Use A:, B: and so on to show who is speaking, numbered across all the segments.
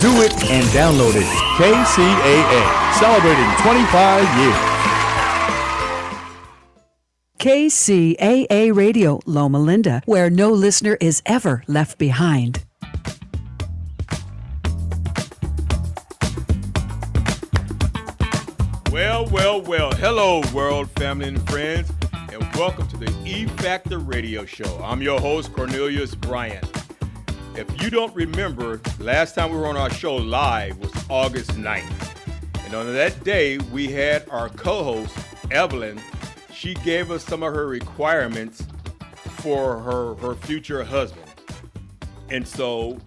A: Do it and download it. KCAA, celebrating 25 years.
B: KCAA Radio, Loma Linda, where no listener is ever left behind.
C: Well. Hello, world, family, and friends, and welcome to the E Factor Radio Show. I'm your host, Cornelius Bryant. If you don't remember, last time we were on our show live was August 9th. And on that day, we had our co-host, Evelyn. She gave us some of her requirements for her future husband. And so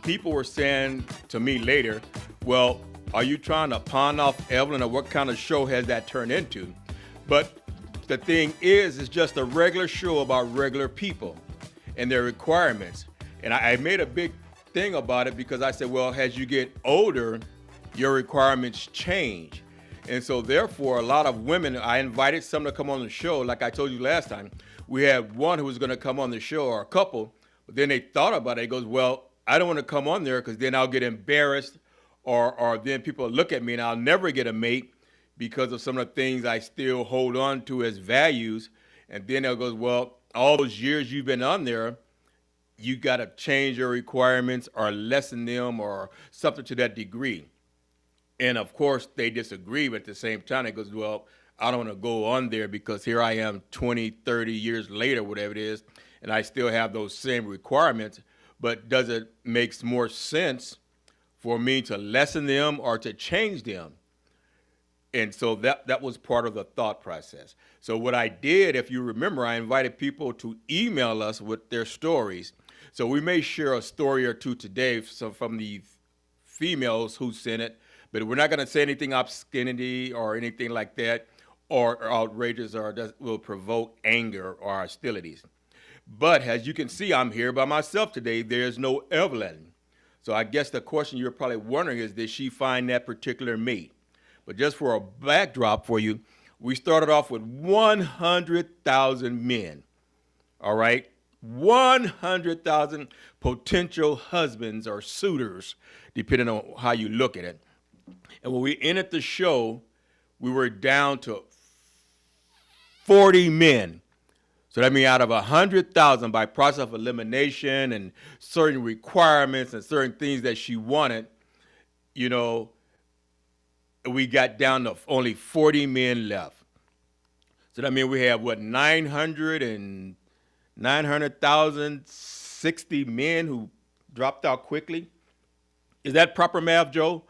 C: people were saying to me later, well, are you trying to pawn off Evelyn, or what kind of show has that turned into? But the thing is, it's just a regular show about regular people and their requirements. And I made a big thing about it because I said, well, as you get older, your requirements change. And so therefore, a lot of women, I invited some to come on the show. Like I told you last time, we had one who was going to come on the show, or a couple, but then they thought about it. It goes, well, I don't want to come on there because then I'll get embarrassed, or then people look at me and I'll never get a mate because of some of the things I still hold on to as values. And then it goes, well, all those years you've been on there, you got to change your requirements or lessen them or something to that degree. And of course they disagree, but at the same time it goes, well, I don't want to go on there because here I am 20, 30 years later, whatever it is, and I still have those same requirements. But does it make more sense for me to lessen them or to change them? And so that was part of the thought process. So what I did, if you remember, I invited people to email us with their stories. So we may share a story or two today from the females who sent it, but we're not going to say anything obscenity or anything like that, or outrageous, or that will provoke anger or hostilities. But as you can see, I'm here by myself today. There's no Evelyn. So I guess the question you're probably wondering is, did she find that particular mate? But just for a backdrop for you, we started off with 100,000 men, all right? 100,000 potential husbands or suitors, depending on how you look at it. And when we ended the show, we were down to 40 men. So that means out of 100,000, by process of elimination and certain requirements and certain things that she wanted, you know, we got down to only 40 men left. So that means we have, 900,060 men who dropped out quickly. Is that proper math, Joe?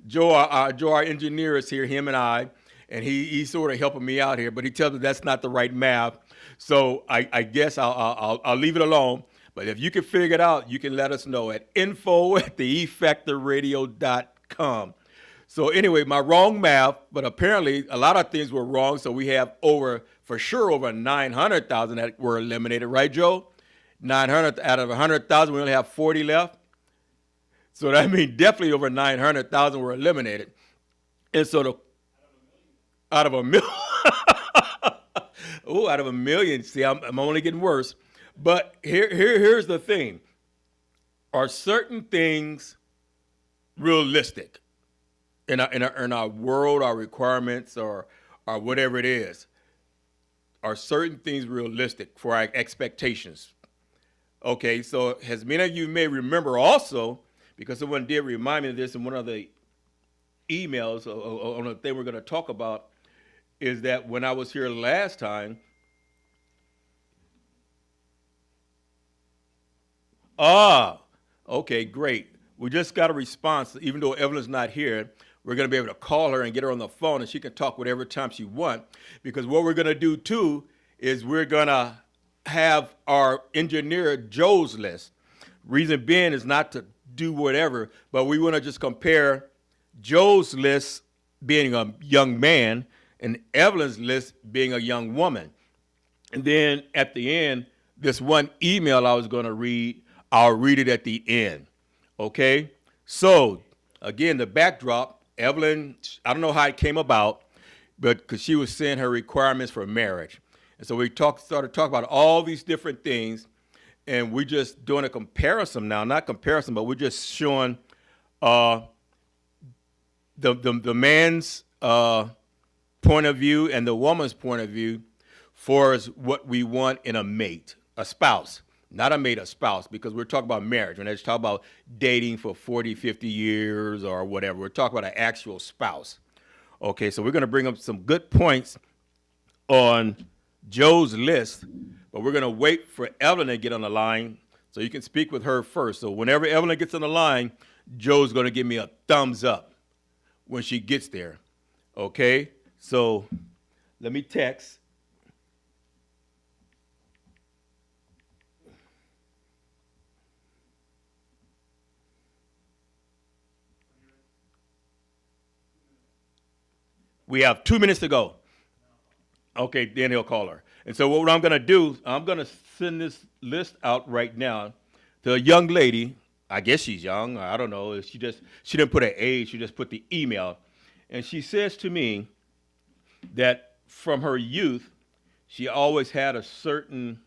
C: Joe, our engineer is here, him and I, and he's sort of helping me out here, but he tells me that's not the right math. So I guess I'll leave it alone. But if you can figure it out, you can let us know at info@theefactorradio.com. So anyway, my wrong math, but apparently a lot of things were wrong. So we have over 900,000 that were eliminated, right, Joe? 900 out of 100,000, we only have 40 left. So that means definitely over 900,000 were eliminated. And so out of a million. Oh, out of a million. See, I'm only getting worse. But here's the thing. Are certain things realistic in our world, our requirements, or whatever it is? Are certain things realistic for our expectations? Okay, so as many of you may remember also, because someone did remind me of this in one of the emails on the thing we're going to talk about, is that when I was here last time, okay, great. We just got a response. Even though Evelyn's not here, we're going to be able to call her and get her on the phone, and she can talk whatever time she wants. Because what we're going to do, too, is we're going to have our engineer Joe's list. Reason being is not to do whatever, but we want to just compare Joe's list being a young man and Evelyn's list being a young woman. And then at the end, this one email I was going to read, I'll read it at the end. Okay? So, again, the backdrop, Evelyn, I don't know how it came about, but because she was saying her requirements for marriage. And so we started talking about all these different things, and we're just doing a comparison now, not comparison, but we're just showing uh, the man's point of view and the woman's point of view for us what we want in a mate, a spouse. Not a mate, a spouse, because we're talking about marriage. When they talk about dating for 40, 50 years or whatever, we're talking about an actual spouse. Okay, so we're going to bring up some good points on Joe's list, but we're going to wait for Evelyn to get on the line so you can speak with her first. So whenever Evelyn gets on the line, Joe's going to give me a thumbs up when she gets there. Okay, so let me text. We have 2 minutes to go. Okay, then he'll call her. And so what I'm going to do, I'm going to send this list out right now to a young lady. I guess she's young. I don't know. She didn't put an age. She just put the email. And she says to me that from her youth, she always had a certain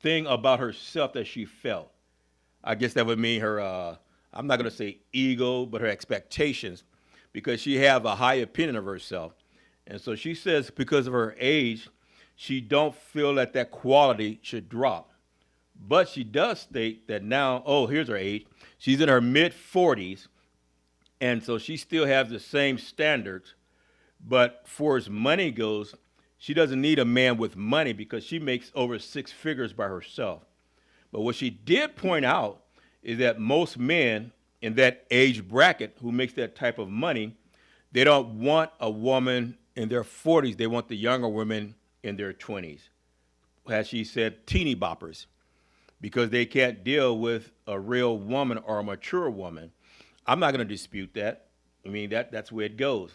C: thing about herself that she felt. I guess that would mean her I'm not going to say ego, but her expectations, because she have a high opinion of herself. And so she says because of her age, she don't feel that that quality should drop. But she does state that now, here's her age. She's in her mid-40s, and so she still has the same standards. But for as money goes, she doesn't need a man with money because she makes over 6 figures by herself. But what she did point out is that most men in that age bracket who makes that type of money, they don't want a woman in their 40s. They want the younger women in their 20s. As she said, teeny boppers, because they can't deal with a real woman or a mature woman. I'm not going to dispute that. I mean, that's where it goes.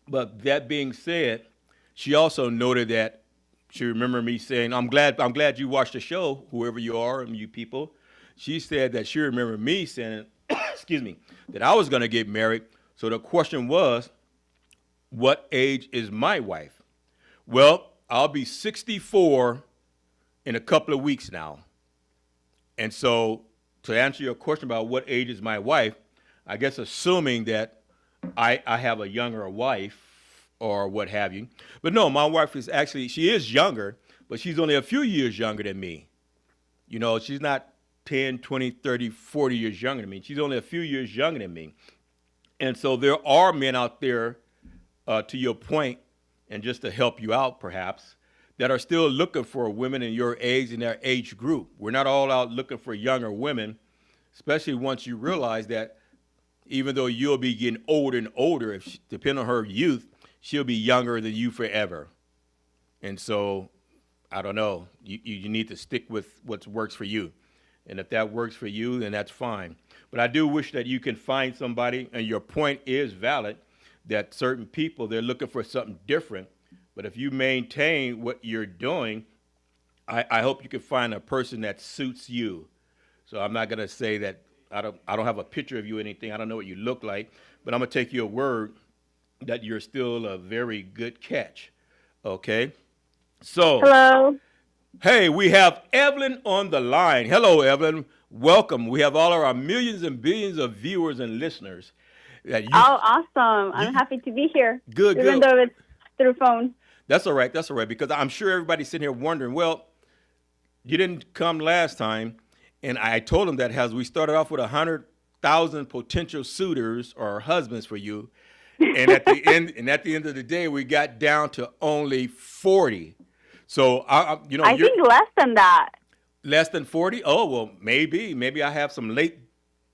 C: But that being said, she also noted that she remembered me saying, I'm glad you watched the show, whoever you are and you people. She said that she remembered me saying, excuse me, that I was going to get married. So the question was, what age is my wife? Well, I'll be 64 in a couple of weeks now. And so to answer your question about what age is my wife, I guess assuming that I have a younger wife or what have you. But no, my wife is actually, she is younger, but she's only a few years younger than me. You know, she's not 10, 20, 30, 40 years younger than me. She's only a few years younger than me. And so there are men out there, to your point, and just to help you out perhaps, that are still looking for women in your age and their age group. We're not all out looking for younger women, especially once you realize that even though you'll be getting older and older, depending on her youth, she'll be younger than you forever. And so, I don't know, you need to stick with what works for you. And if that works for you, then that's fine. But I do wish that you can find somebody, and your point is valid, that certain people, they're looking for something different. But if you maintain what you're doing, I hope you can find a person that suits you. So I'm not going to say that I don't have a picture of you or anything. I don't know what you look like. But I'm going to take your word that you're still a very good catch. Okay? So.
D: Hello.
C: Hey, we have Evelyn on the line. Hello, Evelyn. Welcome. We have all of our millions and billions of viewers and listeners.
D: Awesome. I'm happy to be here.
C: Good.
D: Even though it's through phone.
C: That's all right. Because I'm sure everybody's sitting here wondering, well, you didn't come last time. And I told them that as we started off with 100,000 potential suitors or husbands for you. And at the end of the day, we got down to only 40. So,
D: I think less than that.
C: Less than 40? Oh, well, maybe I have some late,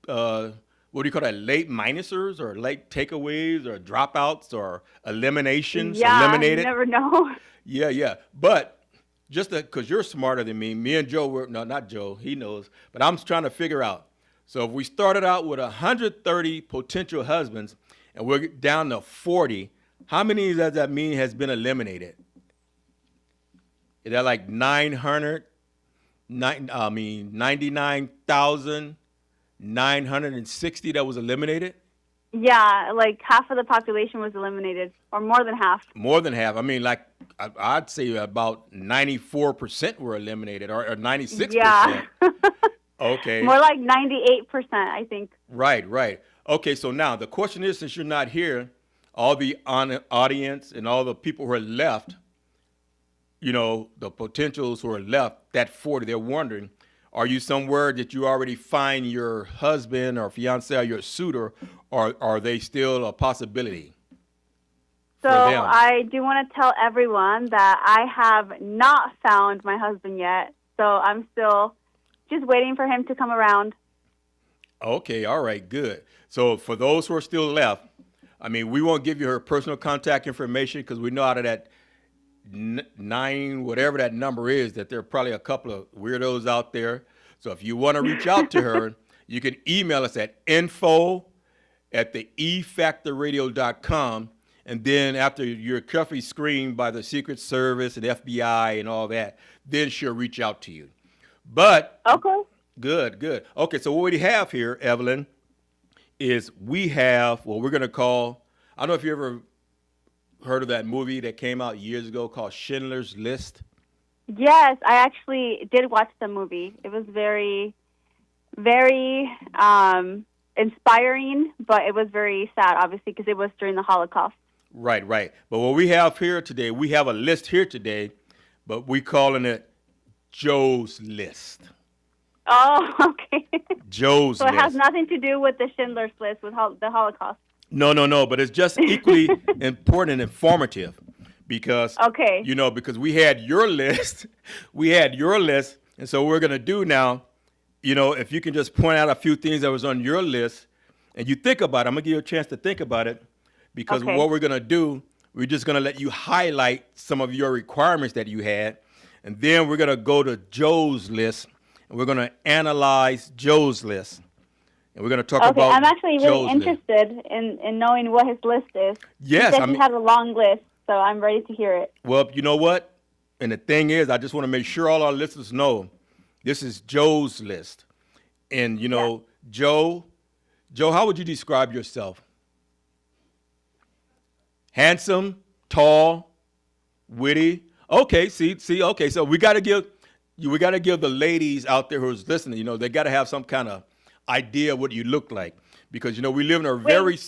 C: what do you call that? Late minusers or late takeaways or dropouts or eliminations.
D: Yeah,
C: eliminated.
D: You never know.
C: Yeah. But just because you're smarter than me and Joe not Joe, he knows, but I'm trying to figure out. So if we started out with 130 potential husbands and we're down to 40, how many does that mean has been eliminated? Is that like 99,960 that was eliminated?
D: Yeah, like half of the population was eliminated, or more than half.
C: More than half. I mean, like I'd say about 94% were eliminated, or 96%.
D: Yeah.
C: Okay.
D: More like 98%, I think.
C: Right, right. Okay, so now the question is, since you're not here, all the audience and all the people who are left, the potentials who are left, that 40, they're wondering, are you somewhere that you already find your husband or fiance or your suitor, or are they still a possibility?
D: So I do want to tell everyone that I have not found my husband yet. So I'm still just waiting for him to come around.
C: Okay, all right, good. So for those who are still left, I mean, we won't give you her personal contact information because we know out of that 9, whatever that number is, that there are probably a couple of weirdos out there. So if you want to reach out to her, you can email us at info@efactorradio.com. And then after you're carefully screened by the Secret Service and FBI and all that, then she'll reach out to you. But
D: Okay.
C: Good. Okay, so what we have here, Evelyn, is we have what we're going to call, I don't know if you ever heard of that movie that came out years ago called Schindler's List.
D: Yes, I actually did watch the movie. It was very, very inspiring, but it was very sad, obviously, because it was during the Holocaust.
C: Right. But what we have here today, we have a list here today, but we calling it Joe's List.
D: Oh, okay.
C: Joe's
D: So
C: List.
D: it has nothing to do with the Schindler's List, with the Holocaust.
C: No, but it's just equally important and informative because,
D: Okay.
C: Because we had your list, and so what we're going to do now, if you can just point out a few things that was on your list and you think about it, I'm going to give you a chance to think about it because
D: Okay.
C: what we're going to do, we're just going to let you highlight some of your requirements that you had, and then we're going to go to Joe's list, and we're going to analyze Joe's list. And we're going to talk
D: Okay,
C: about
D: I'm actually really
C: Joe's list.
D: interested in knowing what his list is.
C: Yes,
D: He said he had a long list, so I'm ready to hear it.
C: Well, you know what? And the thing is, I just want to make sure all our listeners know this is Joe's list. And, Joe, how would you describe yourself? Handsome, tall, witty. Okay, okay. So we got to give the ladies out there who's listening, they got to have some kind of idea what you look like because, we live in a very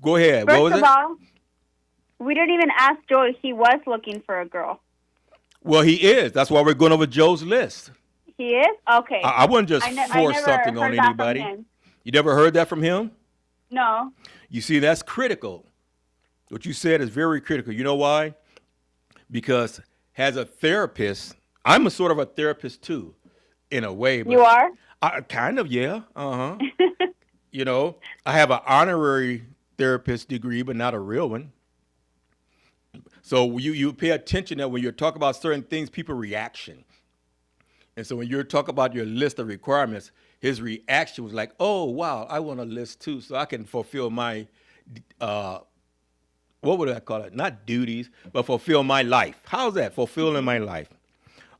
C: go ahead. What was
D: First
C: it?
D: of all, we didn't even ask Joe if he was looking for a girl.
C: Well, he is. That's why we're going over Joe's list.
D: He is? Okay.
C: I wouldn't just
D: I
C: force
D: never
C: something on
D: heard that from
C: anybody.
D: him.
C: You never heard that from him?
D: No.
C: You see, that's critical. What you said is very critical. You know why? Because as a therapist, I'm a sort of a therapist too, in a way. But
D: You are?
C: Kind of, yeah. I have an honorary therapist degree, but not a real one. So you pay attention that when you're talking about certain things, people reaction. And so when you're talking about your list of requirements, his reaction was like, oh, wow, I want a list too, so I can fulfill my, what would I call it? Not duties, but fulfill my life. How's that? Fulfilling my life.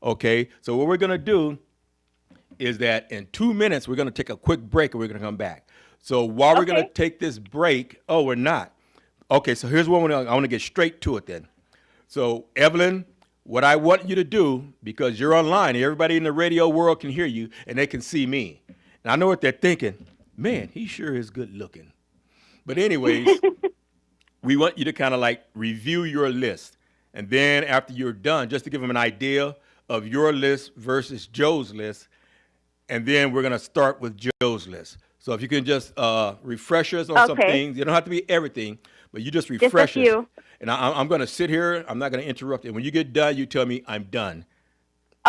C: Okay, so what we're going to do is that in 2 minutes, we're going to take a quick break and we're going to come back. So while we're going to take this break, we're not. Okay, so here's what I want to get straight to it then. So, Evelyn, what I want you to do, because you're online, everybody in the radio world can hear you and they can see me. And I know what they're thinking. Man, he sure is good looking. But anyways, we want you to kind of like review your list. And then after you're done, just to give them an idea of your list versus Joe's list. And then we're going to start with Joe's list. So if you can just refresh us on some things. You don't have to be everything, but you just refresh
D: Just a few.
C: us. And I'm going to sit here. I'm not going to interrupt you. When you get done, you tell me I'm done.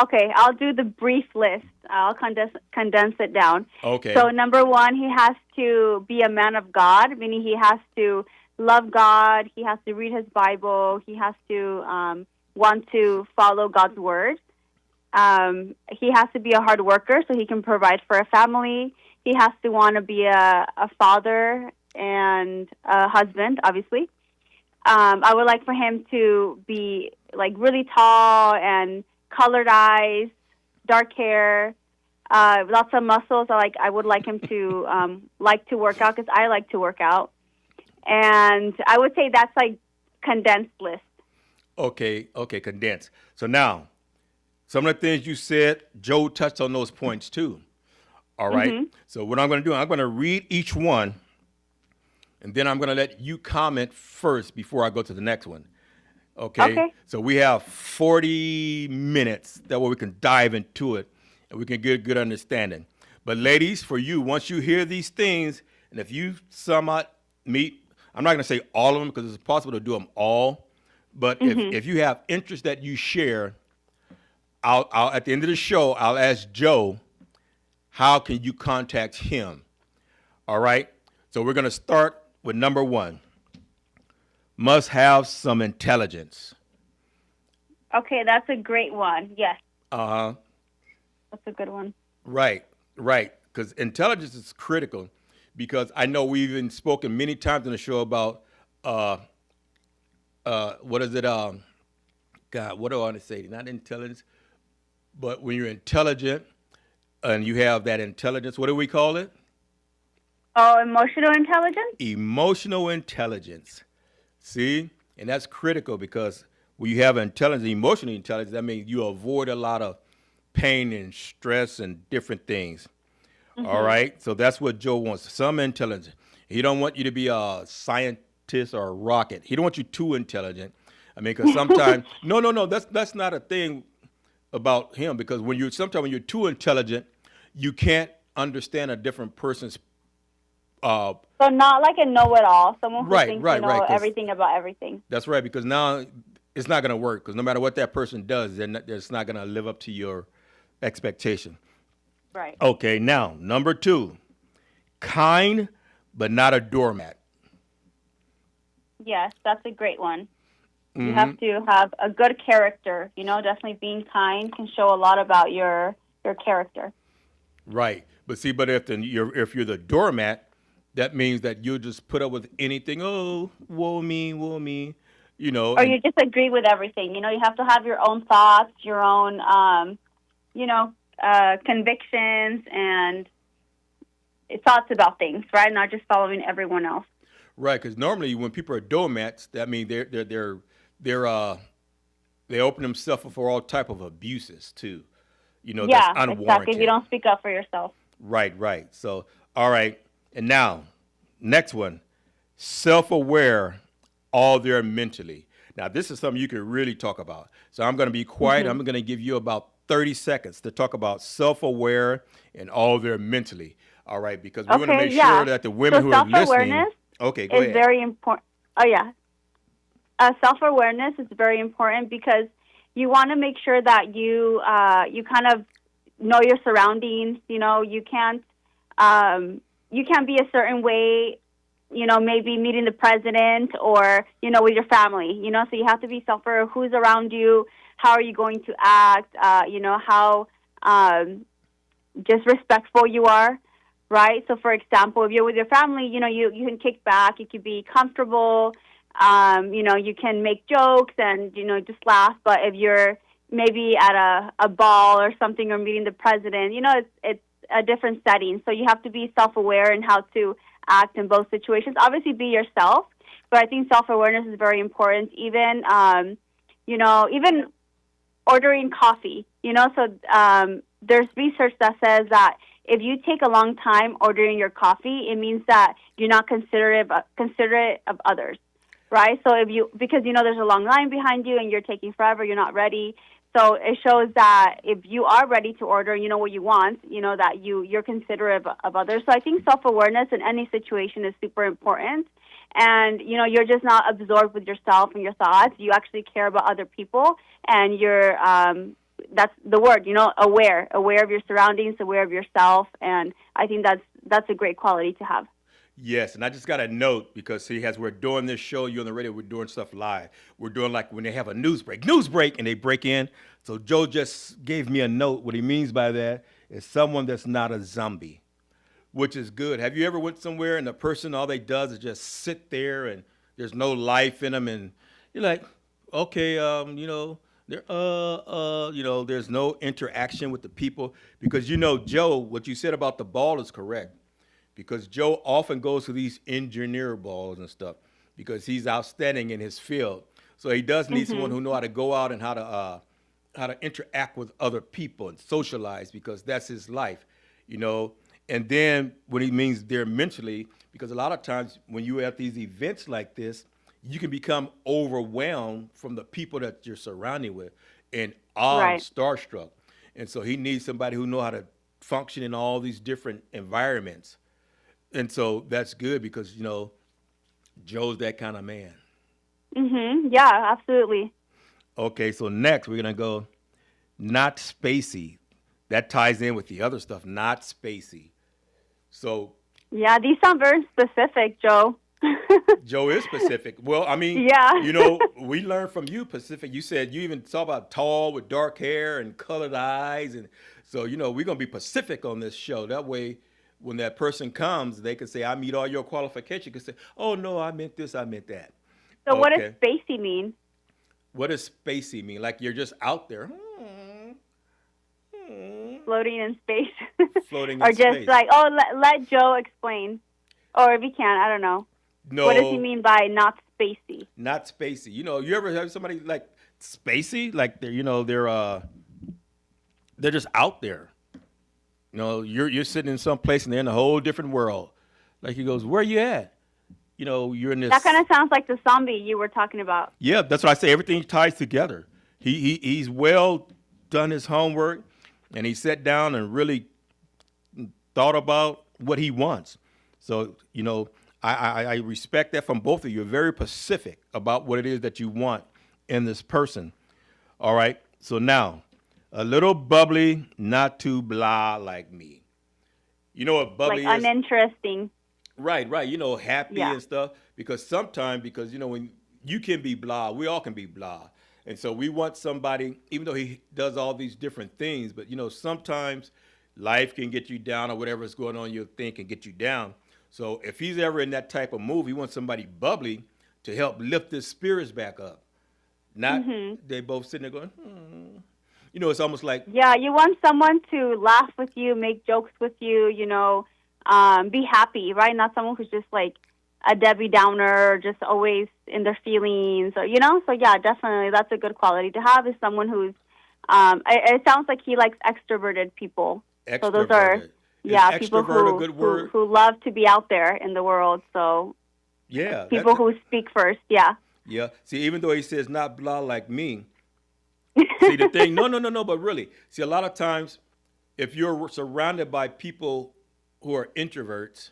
D: Okay, I'll do the brief list. I'll condense it down.
C: Okay.
D: So number 1, he has to be a man of God, meaning he has to love God. He has to read his Bible. He has to want to follow God's word. He has to be a hard worker so he can provide for a family. He has to want to be a father and a husband, obviously. I would like for him to be like really tall and colored eyes, dark hair, lots of muscles. I would like him to like to work out because I like to work out. And I would say that's like condensed list.
C: Okay, condensed. So now, some of the things you said, Joe touched on those points too. All right. So what I'm going to do, I'm going to read each one, and then I'm going to let you comment first before I go to the next one. Okay.
D: Okay.
C: So we have 40 minutes. That way we can dive into it and we can get a good understanding. But ladies, for you, once you hear these things, and if you somewhat meet, I'm not going to say all of them because it's possible to do them all. But if you have interest that you share, I'll at the end of the show, I'll ask Joe, how can you contact him? All right. So we're going to start with number 1. Must have some intelligence.
D: Okay, that's a great one. Yes,
C: Uh-huh.
D: that's a good one.
C: Right. Because intelligence is critical. Because I know we've even spoken many times on the show about what is it? God, what do I want to say? Not intelligence, but when you're intelligent and you have that intelligence, what do we call it?
D: Oh, emotional intelligence?
C: Emotional intelligence. See? And that's critical because when you have emotional intelligence, that means you avoid a lot of pain and stress and different things. All right? So that's what Joe wants, some intelligence. He don't want you to be a scientist or a rocket. He don't want you too intelligent. I mean, because sometimes, no, that's not a thing about him because sometimes when you're too intelligent, you can't understand a different person's
D: So not like a know-it-all, someone who thinks
C: right,
D: to know
C: 'cause
D: everything about everything.
C: That's right, because now it's not going to work because no matter what that person does, it's not going to live up to your expectation.
D: Right.
C: Okay, now, number 2, kind but not a doormat.
D: Yes, that's a great one. You have to have a good character. Definitely being kind can show a lot about your character.
C: Right, but if you're the doormat, that means that you'll just put up with anything. Oh, woe me,
D: Or you just agree with everything. You have to have your own thoughts, your own, convictions and thoughts about things, right? Not just following everyone else.
C: Right, because normally when people are doormats, that means they open themselves up for all type of abuses too. That's unwarranted.
D: Exactly. If you don't speak up for yourself.
C: Right. So, all right. And now, next one, self-aware, all there mentally. Now, this is something you can really talk about. So I'm going to be quiet. I'm going to give you about 30 seconds to talk about self-aware and all there mentally. All right, because we want to make sure that the women who are listening. Okay, go ahead.
D: Is very important. Oh, yeah. Self-awareness is very important because you want to make sure that you kind of know your surroundings. You can't be a certain way, maybe meeting the president or, with your family, so you have to be self-aware of who's around you, how are you going to act, how just respectful you are, right? So, for example, if you're with your family, you can kick back, you can be comfortable, you can make jokes and, just laugh. But if you're maybe at a ball or something or meeting the president, it's a different setting. So you have to be self-aware in how to act in both situations. Obviously, be yourself, but I think self-awareness is very important. Even, even ordering coffee, so there's research that says that if you take a long time ordering your coffee, it means that you're not considerate of others, right? So because there's a long line behind you and you're taking forever, you're not ready. So it shows that if you are ready to order, you know what you want, that you're considerate of others. So I think self-awareness in any situation is super important. And, you're just not absorbed with yourself and your thoughts. You actually care about other people, and you're, that's the word, aware of your surroundings, aware of yourself. And I think that's a great quality to have.
C: Yes, and I just got a note because, see, as we're doing this show, you on the radio, we're doing stuff live. We're doing like when they have a news break, and they break in. So Joe just gave me a note. What he means by that is someone that's not a zombie, which is good. Have you ever went somewhere and the person, all they does is just sit there and there's no life in them, and you're like, okay, there's no interaction with the people because, Joe, what you said about the ball is correct. Because Joe often goes to these engineer balls and stuff because he's outstanding in his field. So he does need someone who knows how to go out and how to interact with other people and socialize because that's his life, And then when he means there mentally, because a lot of times when you're at these events like this, you can become overwhelmed from the people that you're surrounded with and awed,
D: Right.
C: starstruck. And so he needs somebody who know how to function in all these different environments. And so that's good because, Joe's that kind of man.
D: Yeah, absolutely.
C: Okay, so next we're going to go not spacey. That ties in with the other stuff, not spacey. So
D: Yeah, these sound very specific, Joe.
C: Joe is Pacific. Well, I mean,
D: Yeah.
C: we learned from you, Pacific. You said you even talk about tall with dark hair and colored eyes. And so, we're going to be Pacific on this show. That way, when that person comes, they can say, I meet all your qualifications. You can say, oh, no, I meant this, I meant that.
D: So what does
C: Okay.
D: spacey mean?
C: What does spacey mean? Like you're just out there.
D: Floating in space?
C: Floating
D: Or
C: in
D: just
C: space.
D: like, oh, let Joe explain. Or if he can, I don't know.
C: No,
D: What does he mean by not spacey?
C: not spacey. You ever have somebody like spacey? Like they're just out there. You're sitting in some place and they're in a whole different world. Like he goes, where you at? You're in this.
D: That kind of sounds like the zombie you were talking about.
C: Yeah, that's what I say. Everything ties together. He's well done his homework, and he sat down and really thought about what he wants. So I respect that from both of you. You're very specific about what it is that you want in this person. All right. So now, a little bubbly, not too blah like me. You know what bubbly
D: Like
C: is?
D: uninteresting.
C: Right. Happy
D: Yeah.
C: and stuff. Because sometimes, when you can be blah, we all can be blah. And so we want somebody, even though he does all these different things, but sometimes life can get you down or whatever is going on, you'll think can get you down. So if he's ever in that type of move, he wants somebody bubbly to help lift his spirits back up. Not they both sitting there going, it's almost like,
D: Yeah, you want someone to laugh with you, make jokes with you, be happy, right? Not someone who's just like a Debbie Downer, just always in their feelings, or So yeah, definitely, that's a good quality to have. Is someone who's, it sounds like he likes extroverted people. So those are,
C: extroverted.
D: people
C: Extrovert a good word?
D: who love to be out there in the world. So
C: Yeah.
D: people who speak first, yeah.
C: Yeah. See, even though he says not blah like me, see the thing, no, but really, see, a lot of times, if you're surrounded by people who are introverts,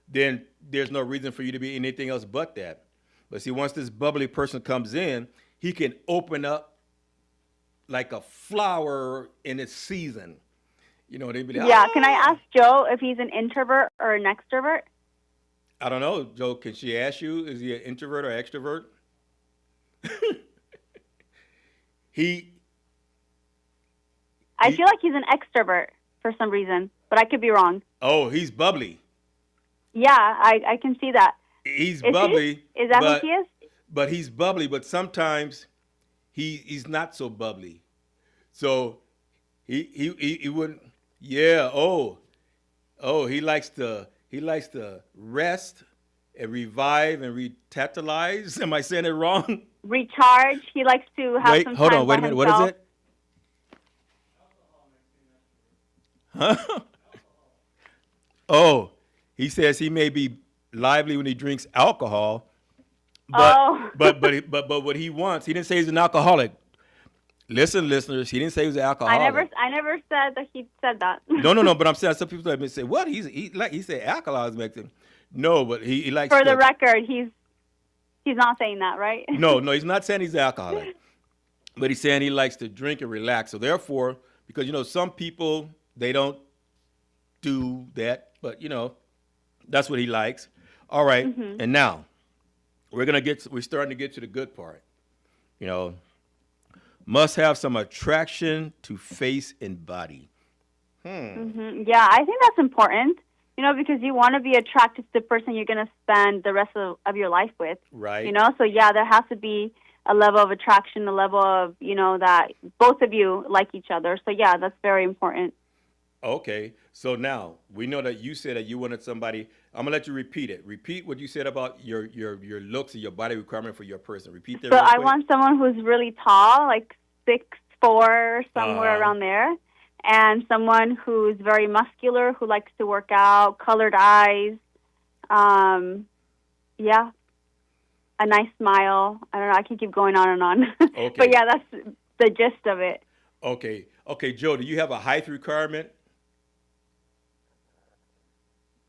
C: then there's no reason for you to be anything else but that. But see, once this bubbly person comes in, he can open up like a flower in its season. They'd be like,
D: Yeah, can I ask Joe if he's an introvert or an extrovert?
C: I don't know, Joe, can she ask you, is he an introvert or extrovert?
D: I feel like he's an extrovert for some reason, but I could be wrong.
C: Oh, he's bubbly.
D: Yeah, I can see that.
C: He's
D: Is
C: bubbly.
D: he? Is that
C: but,
D: who he is?
C: But he's bubbly, but sometimes he's not so bubbly. So he wouldn't. Yeah. Oh, he likes to rest and revive and retalize. Am I saying it wrong?
D: Recharge. He likes to have some
C: Hold
D: time
C: on. Wait a
D: by
C: minute. What is
D: himself.
C: it? Huh? Oh, he says he may be lively when he drinks alcohol, but
D: Oh.
C: but what he wants, he didn't say he's an alcoholic. Listen, listeners, he didn't say he was an alcoholic.
D: I never said that he said that.
C: No, but I'm saying some people have been saying, what? He said alcoholism makes him. No, but he likes
D: For
C: to,
D: the record, he's not saying that, right?
C: No, he's not saying he's an alcoholic. But he's saying he likes to drink and relax. So therefore, because some people, they don't do that, but that's what he likes. All right. And now we're starting to get to the good part. Must have some attraction to face and body.
D: Yeah, I think that's important. Because you want to be attracted to the person you're going to spend the rest of your life with.
C: Right.
D: So yeah, there has to be a level of attraction, a level of, that both of you like each other. So yeah, that's very important.
C: Okay. So now we know that you said that you wanted somebody. I'm gonna let you repeat it. Repeat what you said about your looks and your body requirement for your person. Repeat that.
D: So
C: real
D: I
C: quick.
D: want someone who's really tall, like 6'4", somewhere around there. and someone who's very muscular, who likes to work out, colored eyes. Yeah, a nice smile. I don't know. I can keep going on and on.
C: Okay.
D: But yeah, that's the gist of it.
C: Okay. Okay, Joe, do you have a height requirement?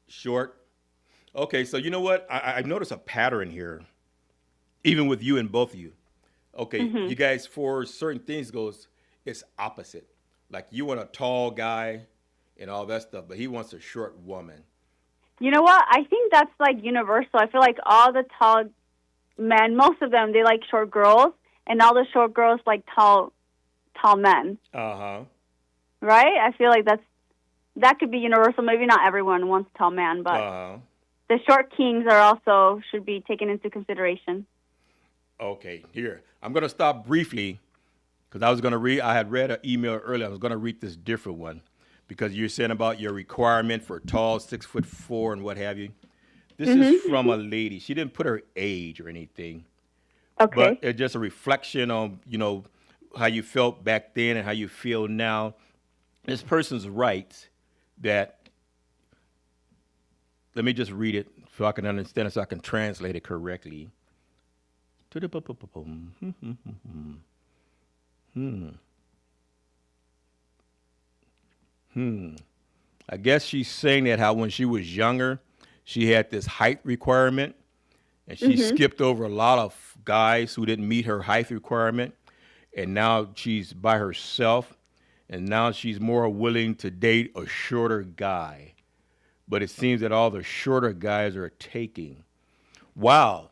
C: Short. Okay, so you know what? I've noticed a pattern here, even with you and both of you. Okay, you guys, for certain things goes, it's opposite. Like you want a tall guy and all that stuff, but he wants a short woman.
D: You know what? I think that's like universal. I feel like all the tall men, most of them, they like short girls, and all the short girls like tall men.
C: Uh-huh.
D: Right? I feel like that could be universal. Maybe not everyone wants a tall man, but the short kings are also should be taken into consideration.
C: Okay, here. I'm going to stop briefly because I had read an email earlier. I was going to read this different one because you're saying about your requirement for tall, 6'4" and what have you. This is from a lady. She didn't put her age or anything.
D: Okay.
C: But it's just a reflection on, how you felt back then and how you feel now. This person's right that, let me just read it so I can understand it, so I can translate it correctly. I guess she's saying that how when she was younger, she had this height requirement, and she skipped over a lot of guys who didn't meet her height requirement, and now she's by herself, and now she's more willing to date a shorter guy. But it seems that all the shorter guys are taking. Wow.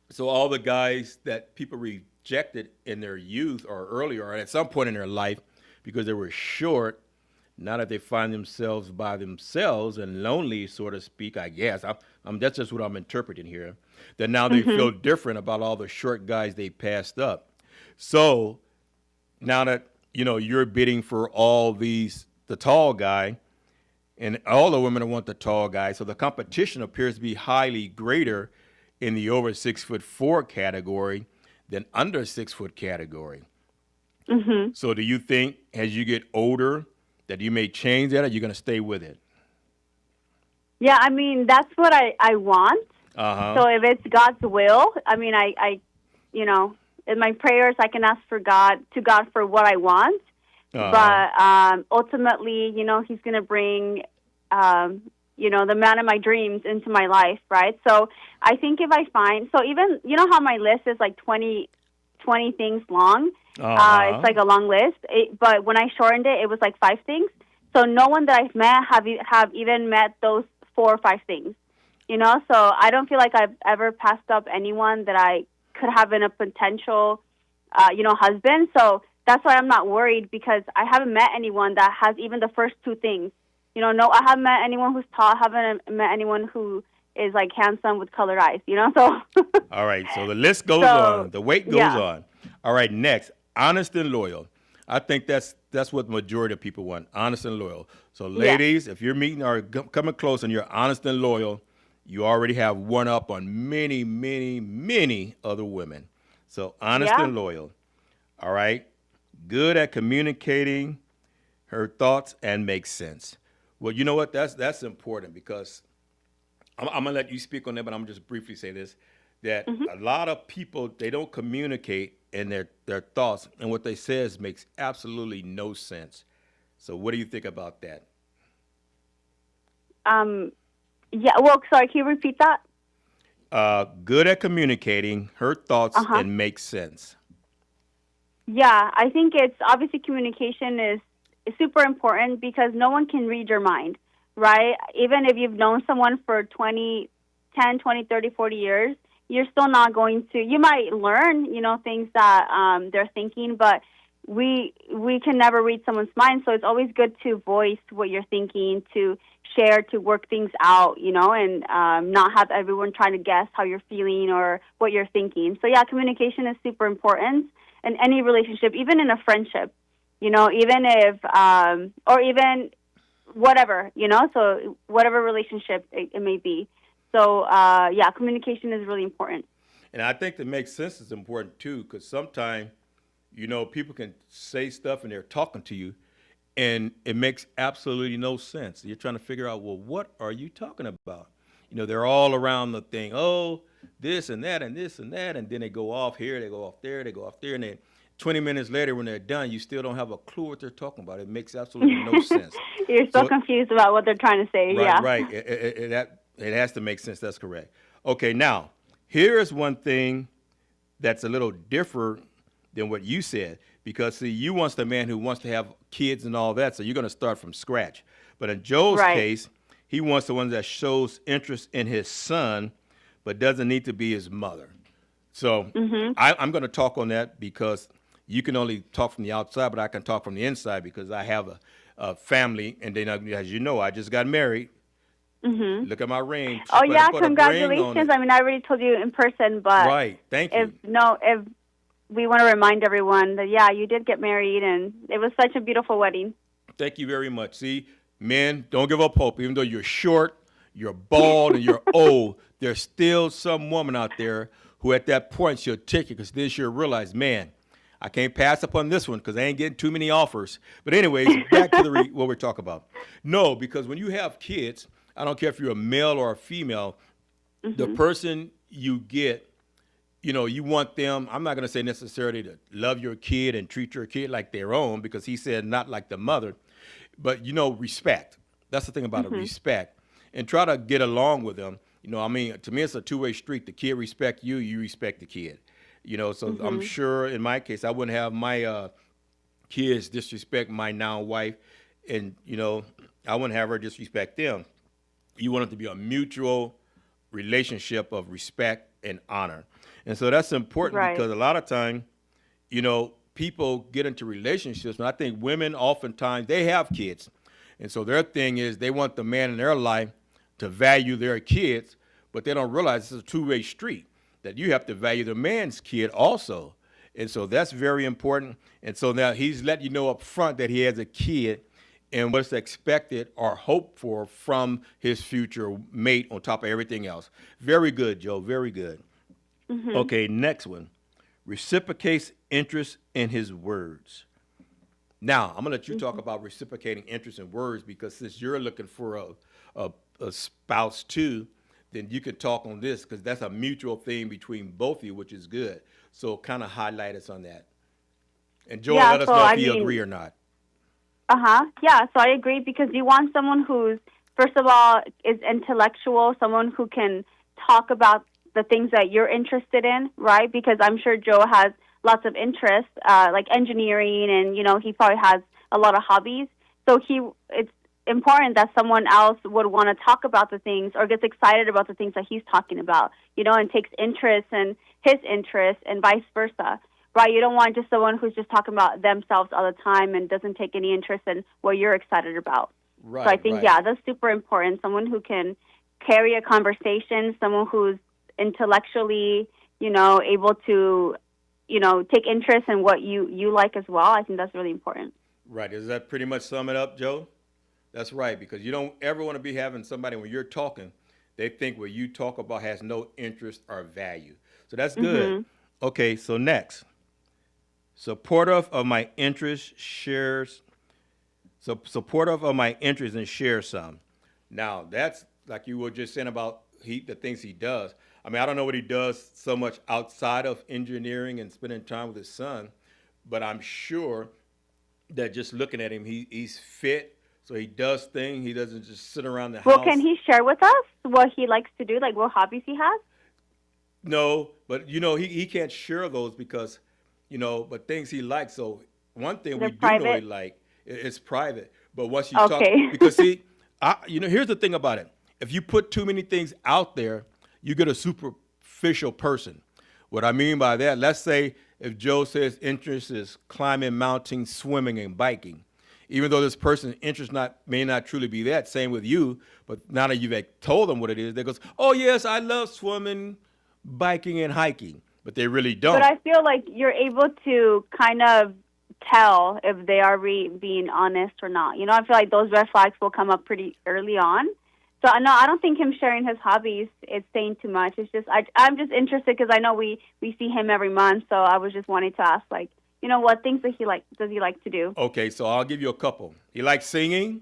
C: So all the guys that people rejected in their youth or earlier or at some point in their life because they were short, now that they find themselves by themselves and lonely, so to speak, I guess. That's just what I'm interpreting here. That now they feel different about all the short guys they passed up. So now that, you're bidding for all the tall guy, and all the women want the tall guy, so the competition appears to be highly greater in the over 6'4" category than under 6 foot category. So do you think as you get older that you may change that, or you're going to stay with it?
D: Yeah, I mean, that's what I want. So if it's God's will, I mean, I in my prayers, I can ask to God for what I want. But ultimately, He's going to bring, the man of my dreams into my life, right? So I think if I find, so even, how my list is like 20 things long. It's like a long list. But when I shortened it, it was like 5 things. So no one that I've met have even met those 4 or 5 things. So I don't feel like I've ever passed up anyone that I could have been a potential, husband. So that's why I'm not worried, because I haven't met anyone that has even the first 2 things. No, I haven't met anyone who's tall. I haven't met anyone who is like handsome with colored eyes, so.
C: All right, so the list goes on. The weight goes on. All right, next, honest and loyal. I think that's what the majority of people want, honest and loyal. So ladies, if you're meeting or coming close and you're honest and loyal, you already have one up on many, many, many other women. So honest and loyal. All right. Good at communicating her thoughts and makes sense. Well, you know what? That's important, because I'm going to let you speak on that, but I'm going to just briefly say this, that a lot of people, they don't communicate in their thoughts, and what they says makes absolutely no sense. So what do you think about that?
D: Yeah, well, sorry, can you repeat that?
C: Good at communicating her thoughts and makes sense.
D: Yeah, I think it's obviously communication is super important, because no one can read your mind, right? Even if you've known someone for 10, 20, 30, 40 years, you're still not going to, you might learn, things that they're thinking, but we can never read someone's mind. So it's always good to voice what you're thinking, to share, to work things out, and not have everyone trying to guess how you're feeling or what you're thinking. So yeah, communication is super important in any relationship, even in a friendship, even if, or even whatever, so whatever relationship it may be. So, yeah, communication is really important.
C: And I think that makes sense is important, too, because sometimes, people can say stuff and they're talking to you, and it makes absolutely no sense. You're trying to figure out, well, what are you talking about? They're all around the thing. Oh, this and that and this and that, and then they go off here, they go off there, they go off there, and then 20 minutes later, when they're done, you still don't have a clue what they're talking about. It makes absolutely no sense.
D: You're so confused about what they're trying to say.
C: Right,
D: yeah.
C: right. It has to make sense. That's correct. Okay, now here is one thing that's a little different than what you said, because see, you want the man who wants to have kids and all that, so you're going to start from scratch. But in Joe's case, he wants the one that shows interest in his son, but doesn't need to be his mother. So I'm going to talk on that because you can only talk from the outside, but I can talk from the inside because I have a family, and then, as you know, I just got married. Look at my ring.
D: Oh, yeah, congratulations. I mean, I already told you in person, but
C: right. Thank you.
D: If we want to remind everyone that, yeah, you did get married, and it was such a beautiful wedding.
C: Thank you very much. See, men, don't give up hope. Even though you're short, you're bald, and you're old, there's still some woman out there who at that point she'll take it, because then she'll realize, man, I can't pass up on this one because I ain't getting too many offers. But anyways, back to what we're talking about. No, because when you have kids, I don't care if you're a male or a female, the person you get, you want them, I'm not going to say necessarily to love your kid and treat your kid like their own, because he said not like the mother, but, respect. That's the thing about it, respect. And try to get along with them. To me, it's a two-way street. The kid respect you, you respect the kid. So I'm sure in my case, I wouldn't have my kids disrespect my now wife, and, I wouldn't have her disrespect them. You want it to be a mutual relationship of respect and honor. And so that's important because a lot of time, people get into relationships, and I think women oftentimes, they have kids. And so their thing is they want the man in their life to value their kids, but they don't realize it's a two-way street, that you have to value the man's kid also. And so that's very important. And so now he's letting you know up front that he has a kid and what's expected or hoped for from his future mate on top of everything else. Very good, Joe. Very good. Okay, next one. Reciprocates interest in his words. Now, I'm going to let you talk about reciprocating interest in words, because since you're looking for a spouse too, then you can talk on this, because that's a mutual thing between both of you, which is good. So kind of highlight us on that. And Joel, let us know if you agree or not.
D: Yeah, so I agree, because you want someone who's, first of all, is intellectual, someone who can talk about the things that you're interested in, right? Because I'm sure Joe has lots of interests, like engineering, and, he probably has a lot of hobbies. So it's important that someone else would want to talk about the things or gets excited about the things that he's talking about, and takes interest in his interests and vice versa, right? You don't want just someone who's just talking about themselves all the time and doesn't take any interest in what you're excited about.
C: Right.
D: So I think, that's super important. Someone who can carry a conversation, someone who's intellectually, able to, take interest in what you like as well. I think that's really important.
C: Right. Does that pretty much sum it up, Joe? That's right, because you don't ever want to be having somebody, when you're talking, they think what you talk about has no interest or value. So that's good. Okay, so next. Supportive of my interests and shares some. Now, that's like you were just saying about the things he does. I mean, I don't know what he does so much outside of engineering and spending time with his son, but I'm sure that just looking at him, he's fit. So he does things. He doesn't just sit around the house.
D: Well, can he share with us what he likes to do, like what hobbies he has?
C: No, but, he can't share those because, but things he likes. So one thing we do know he like, it's private. But once you talk, because see, here's the thing about it. If you put too many things out there, you get a superficial person. What I mean by that, let's say if Joe says interest is climbing, mounting, swimming, and biking, even though this person's interest may not truly be that, same with you, but now that you've told them what it is, they goes, oh, yes, I love swimming, biking, and hiking, but they really don't.
D: But I feel like you're able to kind of tell if they are being honest or not. I feel like those red flags will come up pretty early on. So, no, I don't think him sharing his hobbies is saying too much. It's just I'm just interested because I know we see him every month, so I was just wanting to ask, like, what things does he like to do?
C: Okay, so I'll give you a couple. He likes singing.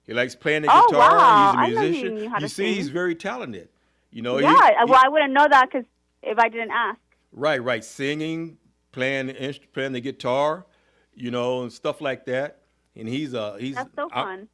C: He likes playing the
D: Oh,
C: guitar.
D: wow.
C: He's
D: I
C: a
D: know he
C: musician.
D: knew how to
C: See, he's
D: sing.
C: very talented.
D: Well, I wouldn't know that because if I didn't ask.
C: Right. Singing, playing the guitar, and stuff like that. And he's
D: That's so fun.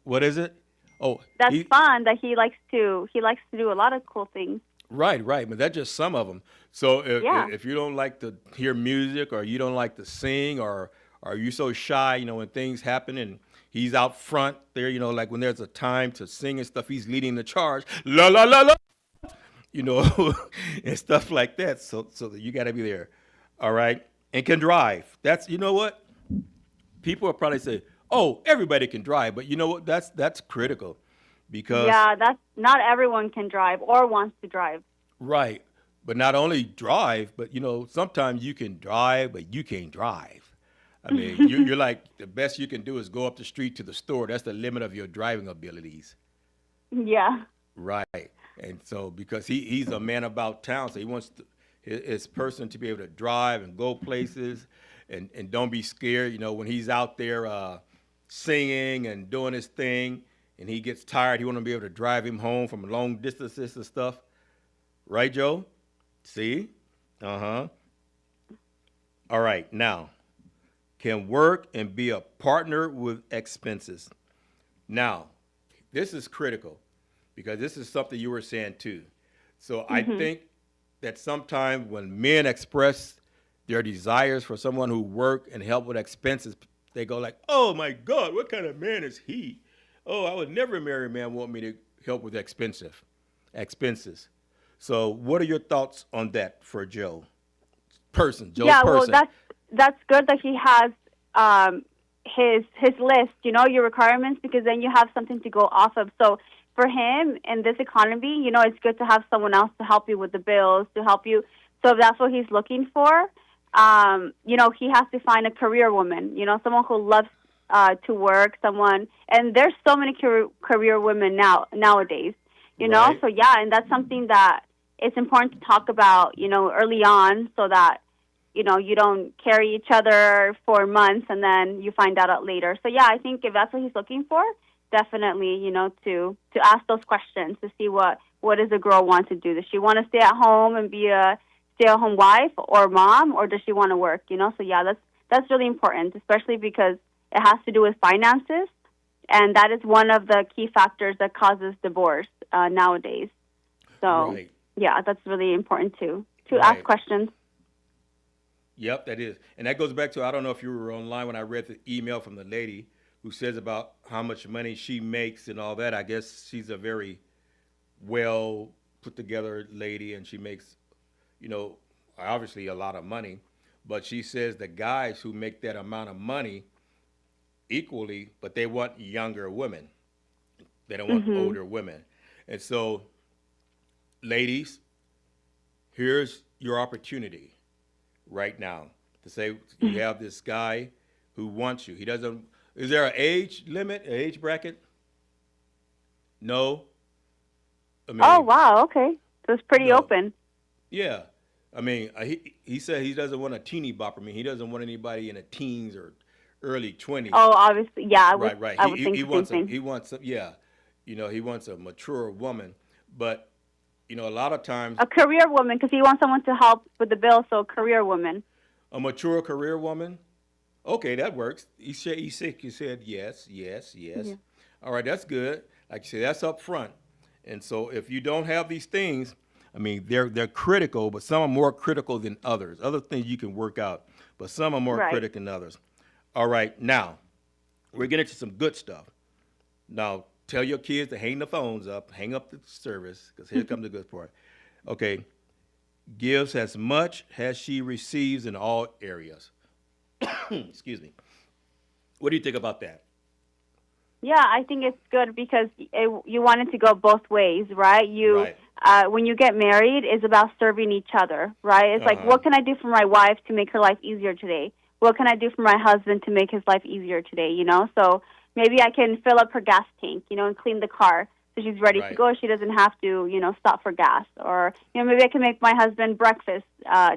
C: what is it? Oh,
D: That's fun that he likes to do a lot of cool things.
C: right. But that's just some of them. So
D: Yeah.
C: if you don't like to hear music, or you don't like to sing, or are you so shy, when things happen and he's out front there, like when there's a time to sing and stuff, he's leading the charge. La la la la. And stuff like that. So you got to be there, all right, and can drive. That's what people will probably say. Oh, everybody can drive, but you know what? That's critical, because
D: Yeah, that's not everyone can drive or wants to drive.
C: right. But not only drive, but sometimes you can drive, but you can't drive. I mean, you're like, the best you can do is go up the street to the store. That's the limit of your driving abilities.
D: Yeah.
C: Right. And so, because he's a man about town, so he wants his person to be able to drive and go places, and don't be scared, when he's out there singing and doing his thing, and he gets tired, he want to be able to drive him home from long distances and stuff. Right, Joe? See? Uh-huh. All right. Now, can work and be a partner with expenses. Now, this is critical, because this is something you were saying too. So I think that sometimes when men express their desires for someone who work and help with expenses, they go like, "Oh my God, what kind of man is he? Oh, I would never marry a man who want me to help with expenses." So what are your thoughts on that for Joe's person?
D: Well, that's good that he has his list, your requirements, because then you have something to go off of. So for him in this economy, it's good to have someone else to help you with the bills, to help you. So if that's what he's looking for, he has to find a career woman, someone who loves to work, and there's so many career women nowadays,
C: Right.
D: So yeah, and that's something that it's important to talk about, early on, so that you don't carry each other for months and then you find out later. So yeah, I think if that's what he's looking for, definitely, to ask those questions to see what does a girl want to do. Does she want to stay at home and be a stay-at-home wife or mom, or does she want to work? So yeah, that's really important, especially because it has to do with finances, and that is one of the key factors that causes divorce nowadays. So
C: Right.
D: yeah, that's really important too, to
C: Right.
D: ask questions.
C: Yep, that is. And that goes back to, I don't know if you were online when I read the email from the lady who says about how much money she makes and all that. I guess she's a very well put together lady, and she makes, obviously a lot of money. But she says the guys who make that amount of money equally, but they want younger women. They don't want older women. And so, ladies, here's your opportunity right now to say you have this guy who wants you. He doesn't. Is there an age limit, an age bracket? No. I mean,
D: Oh wow, okay, so it's pretty
C: No.
D: open.
C: yeah. I mean, he said he doesn't want a teeny bopper. I mean, he doesn't want anybody in the teens or early 20s.
D: Oh, obviously, yeah, I would,
C: Right.
D: I would think
C: He
D: the
C: wants
D: same thing.
C: he wants yeah. He wants a mature woman, but a lot of times
D: A career woman, because he wants someone to help with the bill. So, career woman.
C: a mature career woman. Okay, that works. He said yes.
D: Yeah.
C: All right, that's good. Like you said, that's up front. And so if you don't have these things, I mean, they're critical, but some are more critical than others. Other things you can work out, but some are more
D: Right.
C: critical than others. All right, now we're getting to some good stuff. Now tell your kids to hang the phones up, hang up the service, because here comes the good part. Okay, gives as much as she receives in all areas. Excuse me. What do you think about that?
D: Yeah, I think it's good because you want it to go both ways, right?
C: Right.
D: When you get married, it's about serving each other, right? It's like,
C: Uh-huh.
D: what can I do for my wife to make her life easier today? What can I do for my husband to make his life easier today, So maybe I can fill up her gas tank, and clean the car so she's ready to
C: Right.
D: go. She doesn't have to, stop for gas. Or, maybe I can make my husband breakfast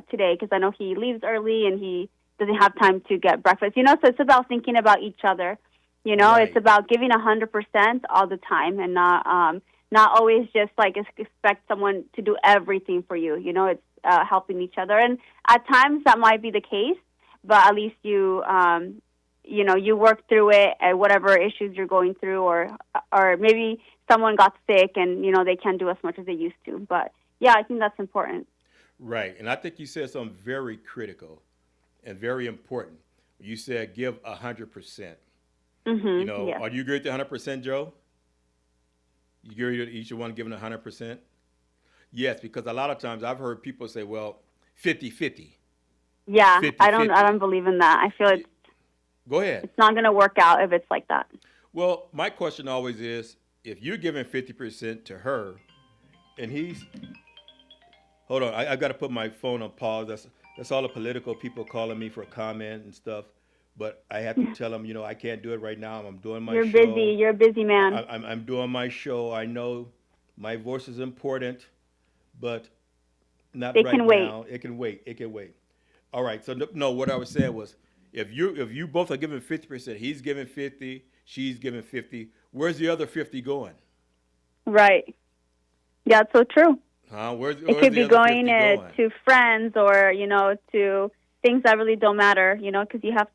D: today because I know he leaves early and he doesn't have time to get breakfast. So it's about thinking about each other.
C: Right.
D: It's about giving 100% all the time, and not always just like expect someone to do everything for you. It's helping each other, and at times that might be the case, but at least you you work through it at whatever issues you're going through, or maybe someone got sick and they can't do as much as they used to. But yeah, I think that's important.
C: Right. And I think you said something very critical and very important. You said give 100%.
D: Yes.
C: Are you agree with the 100%, Joe? You agree with each one giving 100%? Yes, because a lot of times I've heard people say, well, 50-50.
D: Yeah,
C: 50-50.
D: I don't believe in that. I feel
C: Go ahead.
D: it's not going to work out if it's like that.
C: Well, my question always is, if you're giving 50% to her, and hold on, I got to put my phone on pause. That's all the political people calling me for comment and stuff. But I have to tell them, I can't do it right now. I'm doing my show.
D: You're busy. You're a busy man.
C: I'm doing my show. I know my voice is important, but not
D: It
C: right
D: can wait.
C: now. It can wait. It can wait. All right. So no, what I was saying was, if you both are giving 50%, he's giving 50, she's giving 50. Where's the other 50 going?
D: Right. Yeah, it's so true.
C: Huh? Where's
D: It could
C: the
D: be
C: other
D: going
C: 50 going?
D: to friends, or to things that really don't matter. Because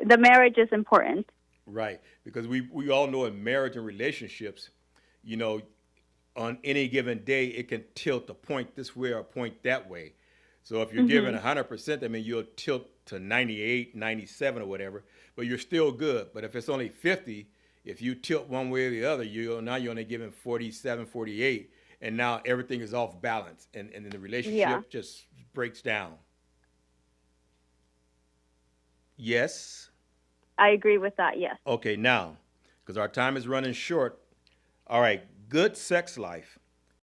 D: the marriage is important.
C: Right, because we all know in marriage and relationships, on any given day it can tilt a point this way or a point that way. So if you're giving 100%, I mean you'll tilt to 98, 97 or whatever, but you're still good. But if it's only 50, if you tilt one way or the other, you're only giving 47, 48, and now everything is off balance, and the relationship just breaks down. Yes.
D: I agree with that, yes.
C: Okay, now, because our time is running short. All right, good sex life.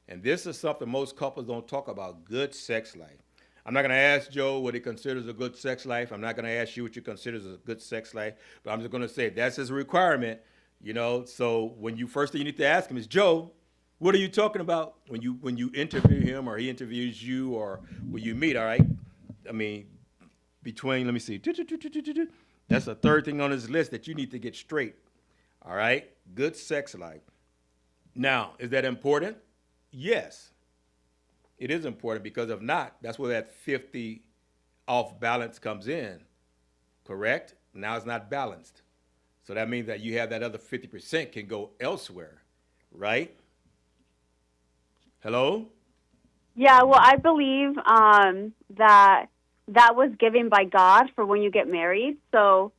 C: And this is something most couples don't talk about, good sex life. I'm not going to ask Joe what he considers a good sex life. I'm not going to ask you what you consider a good sex life. But I'm just going to say that's his requirement, So first thing you need to ask him is, Joe, what are you talking about when you interview him or he interviews you or when you meet, all right? I mean, let me see. That's the third thing on his list that you need to get straight. All right? Good sex life. Now, is that important? Yes. It is important, because if not, that's where that 50 off balance comes in. Correct? Now it's not balanced. So that means that you have that other 50% can go elsewhere. Right? Hello?
D: Yeah, well, I believe that was given by God for when you get married. So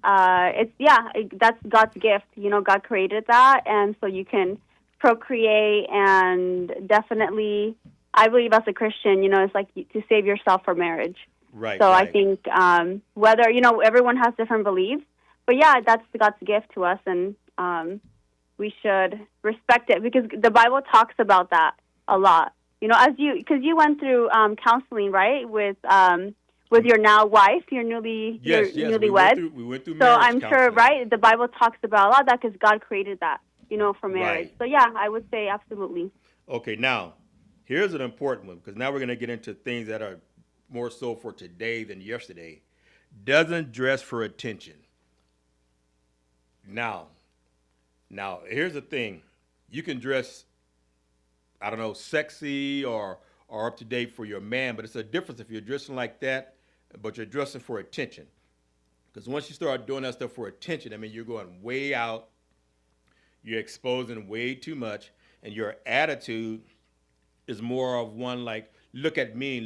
D: that's God's gift. God created that, and so you can procreate, and definitely, I believe as a Christian, it's like to save yourself for marriage.
C: Right.
D: So
C: right.
D: I think whether, everyone has different beliefs, but yeah, that's God's gift to us, and we should respect it, because the Bible talks about that a lot. Because you went through counseling, right, with your now wife, your newlywed.
C: We went through
D: so
C: marriage
D: I'm
C: counseling.
D: sure, right, the Bible talks about a lot of that because God created that, for marriage.
C: Right.
D: So yeah, I would say absolutely.
C: Okay, now, here's an important one, because now we're going to get into things that are more so for today than yesterday. Doesn't dress for attention. Now, here's the thing. You can dress, I don't know, sexy or up to date for your man, but it's a difference if you're dressing like that, but you're dressing for attention. Because once you start doing that stuff for attention, I mean, you're going way out, you're exposing way too much, and your attitude is more of one like, look at me,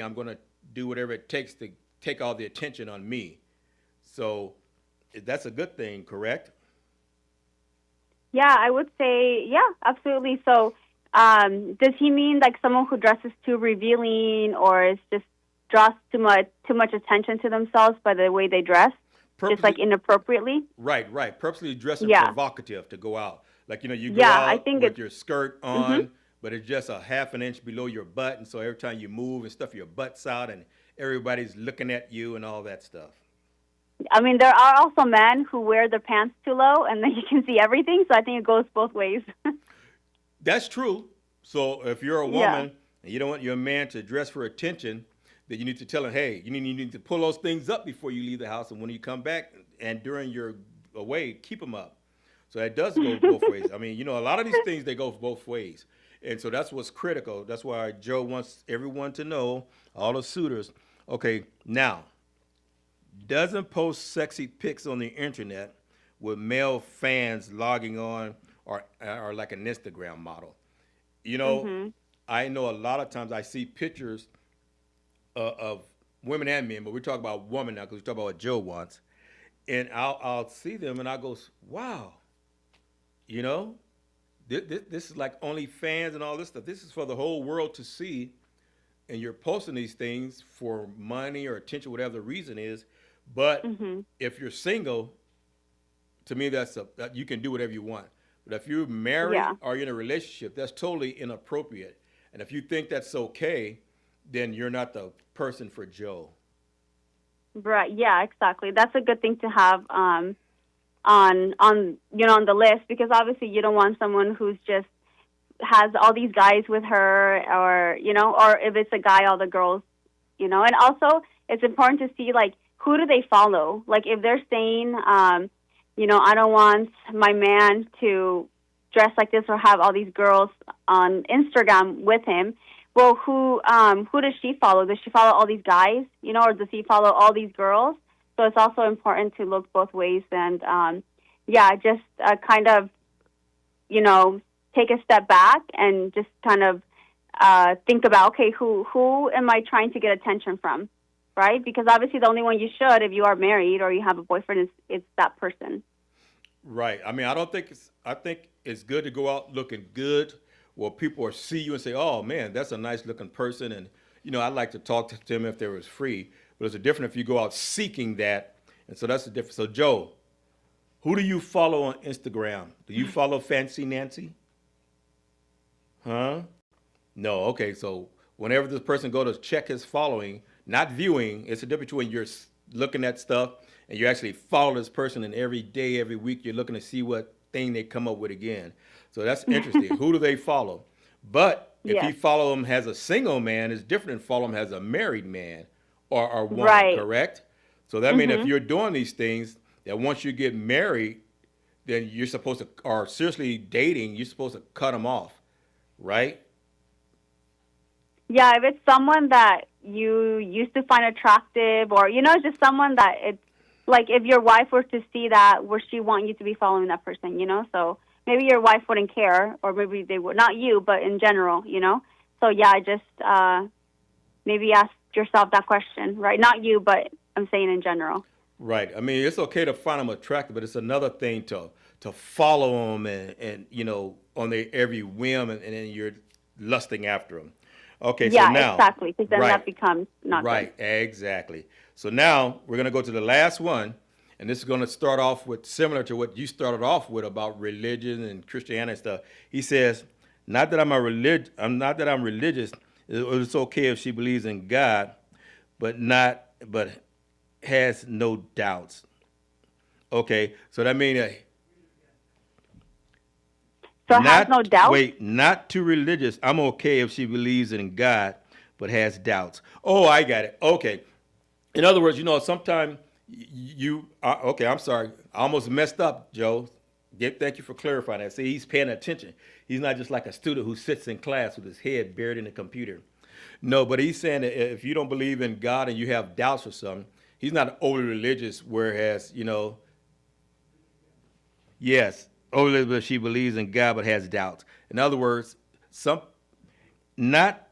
C: I'm going to do whatever it takes to take all the attention on me. So that's a good thing, correct?
D: Yeah, I would say, yeah, absolutely. So does he mean like someone who dresses too revealing, or is just draws too much attention to themselves by the way they dress? Just like inappropriately?
C: Right. Purposely dressing provocative to go out. Like, you go out with your skirt on, but it's just a half an inch below your butt. And so every time you move and stuff, your butt's out and everybody's looking at you and all that stuff.
D: I mean, there are also men who wear their pants too low and then you can see everything. So I think it goes both ways.
C: That's true. So if you're a woman and you don't want your man to dress for attention, that you need to tell them, hey, you need to pull those things up before you leave the house, and when you come back and during your away, keep them up. So that does go both ways. I mean, a lot of these things, they go both ways. And so that's what's critical. That's why Joe wants everyone to know, all the suitors, okay, now, doesn't post sexy pics on the internet with male fans logging on or like an Instagram model. I know a lot of times I see pictures of women and men, but we're talking about women now because we're talking about what Joe wants. And I'll see them and I go, wow, this is like OnlyFans and all this stuff. This is for the whole world to see. And you're posting these things for money or attention, whatever the reason is. But if you're single, to me, that you can do whatever you want. But if you're married or you're in a relationship, that's totally inappropriate. And if you think that's okay, then you're not the person for Joe.
D: Right. Yeah, exactly. That's a good thing to have on the list, because obviously you don't want someone who's just has all these guys with her, or if it's a guy, all the girls, And also it's important to see, like, who do they follow? Like, if they're saying, I don't want my man to dress like this or have all these girls on Instagram with him. Well, who does she follow? Does she follow all these guys, or does he follow all these girls? So it's also important to look both ways and, just kind of, take a step back and just kind of think about, okay, who am I trying to get attention from, right? Because obviously the only one you should, if you are married or you have a boyfriend, is that person.
C: Right. I mean, I think it's good to go out looking good, where people see you and say, oh, man, that's a nice looking person. And, I'd like to talk to them if they was free. But it's a different if you go out seeking that. And so that's the difference. So, Joe, who do you follow on Instagram? Do you follow Fancy Nancy? Huh? No. Okay. So whenever this person go to check his following, not viewing, it's a difference between you're looking at stuff and you actually follow this person, and every day, every week, you're looking to see what thing they come up with again. So that's interesting. Who do they follow? But if you follow him as a single man, it's different than follow him as a married man or woman,
D: right.
C: Correct? So that means if you're doing these things, that once you get married, then you're supposed to, or seriously dating, you're supposed to cut them off, right?
D: Yeah, if it's someone that you used to find attractive, or, just someone that it's, like, if your wife were to see that, would she want you to be following that person, So maybe your wife wouldn't care, or maybe they would, not you, but in general, So, yeah, just maybe ask yourself that question, right? Not you, but I'm saying in general.
C: Right. I mean, it's okay to find them attractive, but it's another thing to follow them and on their every whim, and then you're lusting after them. Okay,
D: yeah,
C: so now.
D: Exactly, because then that becomes not
C: right,
D: good.
C: Exactly. So now we're going to go to the last one, and this is going to start off with similar to what you started off with about religion and Christianity and stuff. He says, not that I'm religious. It's okay if she believes in God, but has no doubts. Okay, so that means
D: so has no doubts?
C: Wait, not too religious. I'm okay if she believes in God, but has doubts. Oh, I got it. Okay. In other words, sometimes okay, I'm sorry. I almost messed up, Joe. Thank you for clarifying that. See, he's paying attention. He's not just like a student who sits in class with his head buried in the computer. No, but he's saying that if you don't believe in God and you have doubts or something, he's not overly religious, whereas, yes, overly she believes in God but has doubts. In other words, not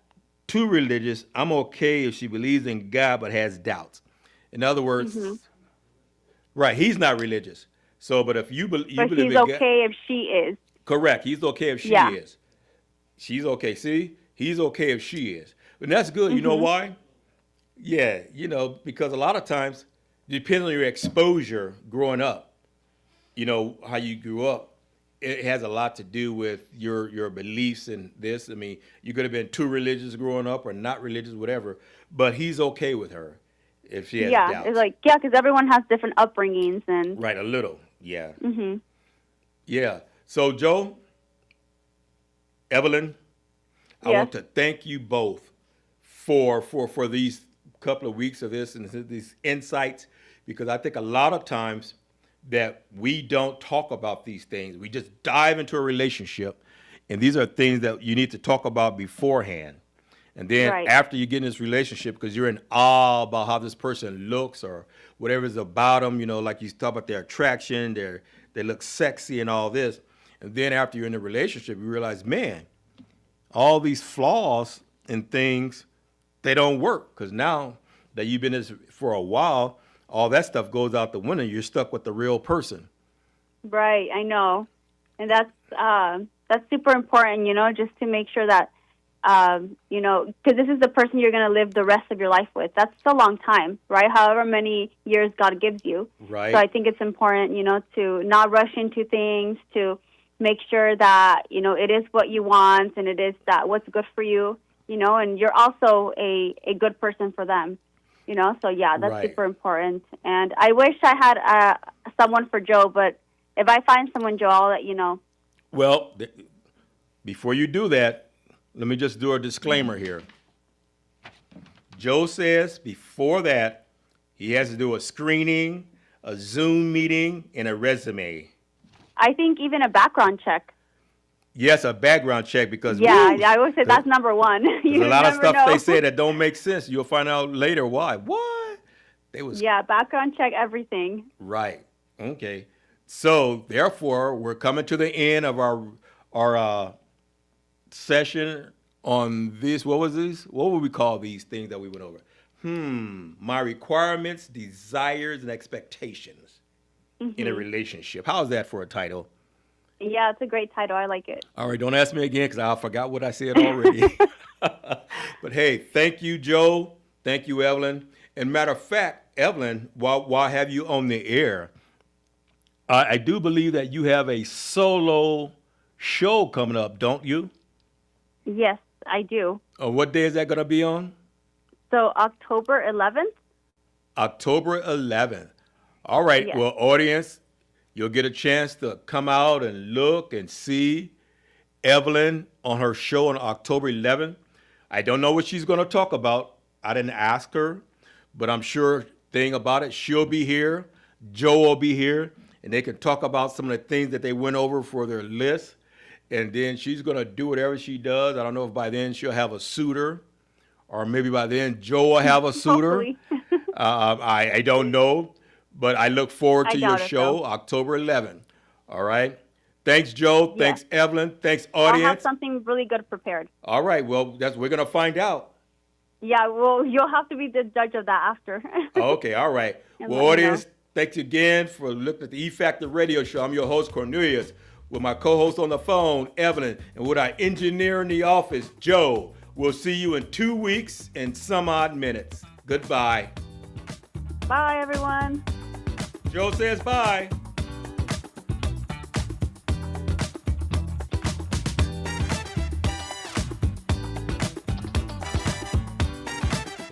C: too religious. I'm okay if she believes in God but has doubts. In other words, right, he's not religious. So, but if you believe in God,
D: he's okay if she is.
C: Correct. He's okay if she is. She's okay. See, he's okay if she is. And that's good. You know why? Yeah, because a lot of times, depending on your exposure growing up, how you grew up, it has a lot to do with your beliefs in this. I mean, you could have been too religious growing up or not religious, whatever, but he's okay with her if she has doubts.
D: It's like, because everyone has different upbringings. And
C: right, a little, yeah. Yeah. So, Joe, Evelyn, I want to thank you both for these couple of weeks of this and these insights, because I think a lot of times that we don't talk about these things. We just dive into a relationship, and these are things that you need to talk about beforehand. And then
D: Right.
C: after you get in this relationship, because you're in awe about how this person looks or whatever is about them, like you talk about their attraction, they look sexy and all this. And then after you're in a relationship, you realize, man, all these flaws and things, they don't work. Because now that you've been in this for a while, all that stuff goes out the window. You're stuck with the real person.
D: Right, I know. And that's super important, just to make sure that, because this is the person you're going to live the rest of your life with. That's a long time, right? However many years God gives you.
C: Right.
D: So I think it's important, to not rush into things, to make sure that, it is what you want and it is that what's good for you, and you're also a good person for them, So, yeah, that's
C: Right.
D: super important. And I wish I had someone for Joe, but if I find someone, Joe, I'll let you know.
C: Well, before you do that, let me just do a disclaimer here. Joe says before that, he has to do a screening, a Zoom meeting, and a resume.
D: I think even a background check.
C: Yes, a background check, because
D: Yeah,
C: woo,
D: I would say that's number one.
C: there's a lot of
D: never
C: stuff
D: know.
C: they say that don't make sense. You'll find out later why. What? They was
D: Yeah, background check, everything.
C: right. Okay. So therefore, we're coming to the end of our session on this. What was this? What would we call these things that we went over? My requirements, desires, and expectations in a relationship. How's that for a title?
D: Yeah, it's a great title. I like it.
C: All right, don't ask me again because I forgot what I said already. But hey, thank you, Joe. Thank you, Evelyn. And matter of fact, Evelyn, while I have you on the air, I do believe that you have a solo show coming up, don't you?
D: Yes, I do.
C: What day is that going to be on?
D: So October 11th?
C: October 11th. All right.
D: Yes.
C: Well, audience, you'll get a chance to come out and look and see Evelyn on her show on October 11th. I don't know what she's going to talk about. I didn't ask her, but I'm sure thing about it, she'll be here. Joe will be here, and they can talk about some of the things that they went over for their list. And then she's going to do whatever she does. I don't know if by then she'll have a suitor, or maybe by then Joe will have a suitor.
D: Hopefully.
C: I don't know, but I look forward to
D: I
C: your
D: doubt it,
C: show,
D: though.
C: October 11th. All right. Thanks, Joe.
D: Yeah.
C: Thanks, Evelyn. Thanks,
D: I'll have
C: audience.
D: something really good prepared.
C: All right. Well, we're going to find out.
D: Yeah, well, you'll have to be the judge of that after.
C: Okay. All right.
D: And
C: Well,
D: let me
C: audience,
D: know.
C: thanks again for looking at the E Factor Radio Show. I'm your host, Cornelius, with my co-host on the phone, Evelyn, and with our engineer in the office, Joe. We'll see you in 2 weeks and some odd minutes. Goodbye.
D: Bye, everyone.
C: Joe says bye.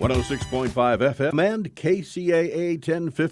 A: .106.5 FM and KCAA 1050.